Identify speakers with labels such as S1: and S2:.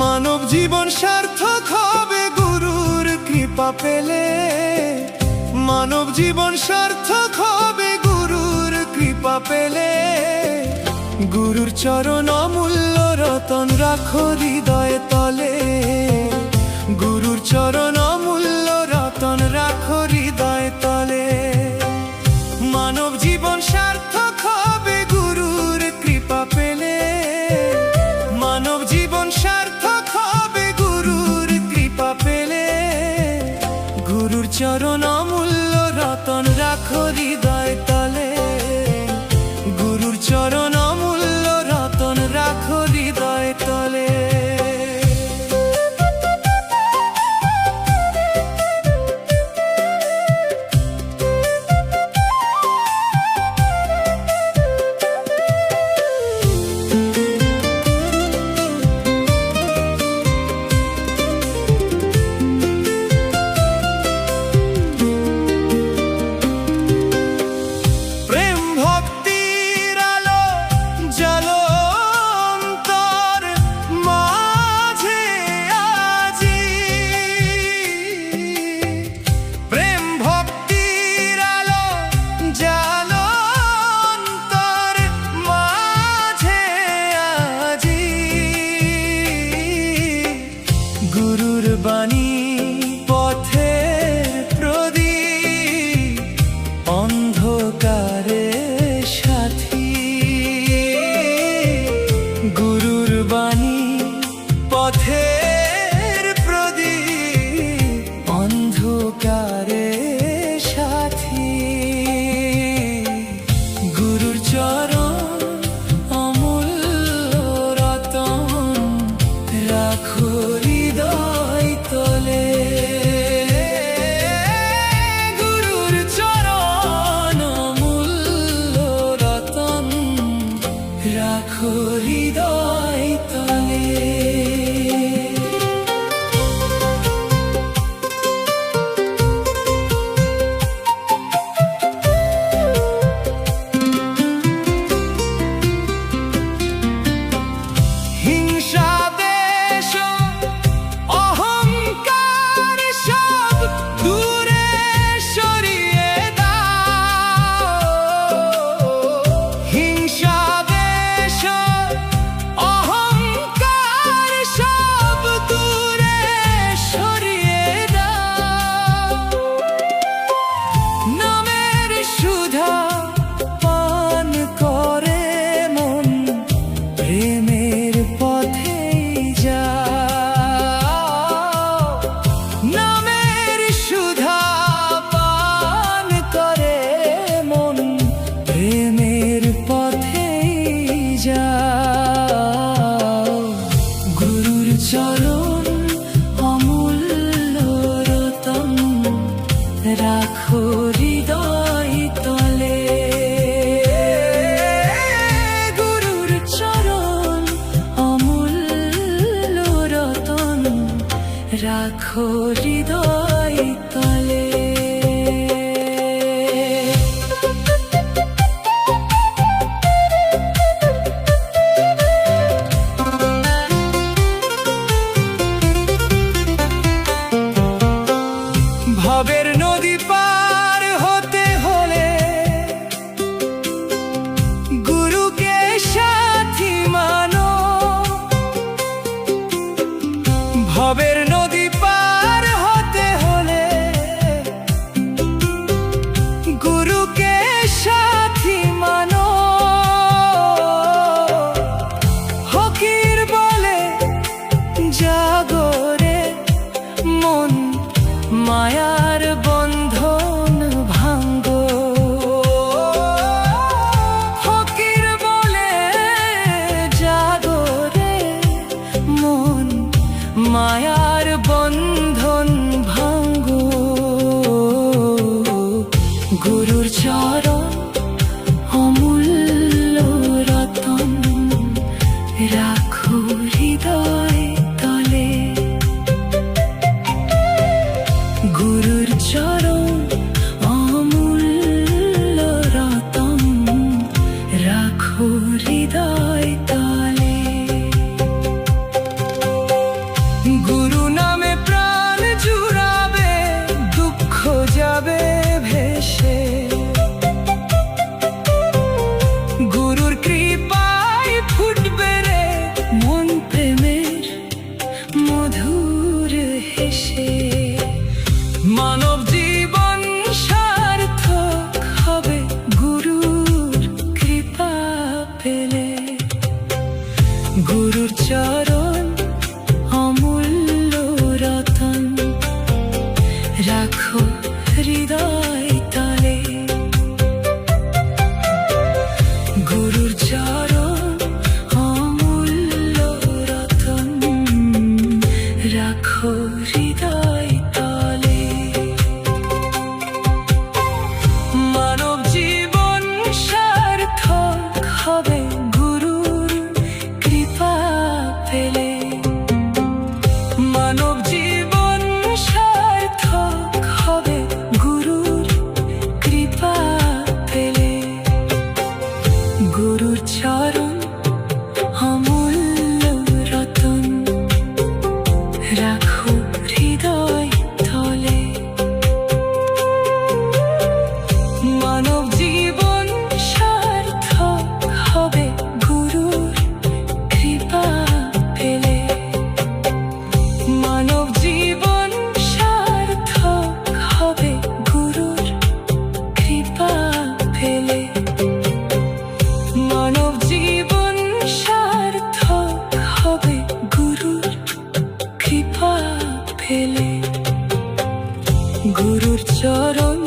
S1: মানব জীবন সার্থক হবে গুরুর কৃপা পেলে। মানব জীবন সার্থক হবে গুরুর কৃপা পেলে। গুরুর চরণ অমূল্য রতন রাখো হৃদয় তলে। গুরুর চরণ অমূল্য রতন রাখো হৃদয় তলে। মানব জীবন সার্থক হবে গুরুর কৃপা পেলে। মানব জীবন সার্থক হবে গুরুর কৃপা পেলে। গুরুর চরণ অমূল্য রতন রাখো হৃদয় তলে। গুরুর চরণ অমূল্য রতন রাখো হৃদয় তলে। গুরুর বাণী পথের প্রদীপ, অন্ধকারে সাথী। গুরুর বাণী পথের প্রদীপ, অন্ধকারে সাথী। গুরুর চরণ অমূল্য রতন রাখো হৃদয় তলে। গুরুর চরণ অমূল্য রতন রাখো হৃদয় তলে। গুরুর চরণ অমূল্য রতন রাখো হৃদয় তলে। গুরুর চরণ অমূল্য রতন রাখো হৃদয় তলে। ভবের নদী পার হতে হলে গুরুকে সাথী মানো। ভবের নদী পার হতে হলে গুরুকে সাথী মানো। ফকির বলে জাগরে মন মায়ার বন্ধ যাবে ভেসে। গুরুর কৃপায় ফুটবে রে মন প্রেমের মধুর হেসে। মানব জীবন সার্থক হবে গুরুর কৃপা পেলে। গুরুর চরণ অমূল্য রতন, রাখো হৃদয় তলে। গুরুর চরণ অমূল্য রতন, রাখো হৃদয় তলে। মানব জীবন সার্থক হবে গুরুর কৃপা পেলে। মানব জীবন সার্থক হবে গুরুর কৃপা পেলে। গুরুর চরণ অমূল্য রতন, রাখো হৃদয় তলে। মানব জীবন সার্থক হবে গুরুর কৃপা পেলে। মানব জীবন সার্থক হবে গুরুর কৃপা পেলে। মানব জীবন সার্থক হবে গুরুর কৃপা পেলে। গুরুর চরণ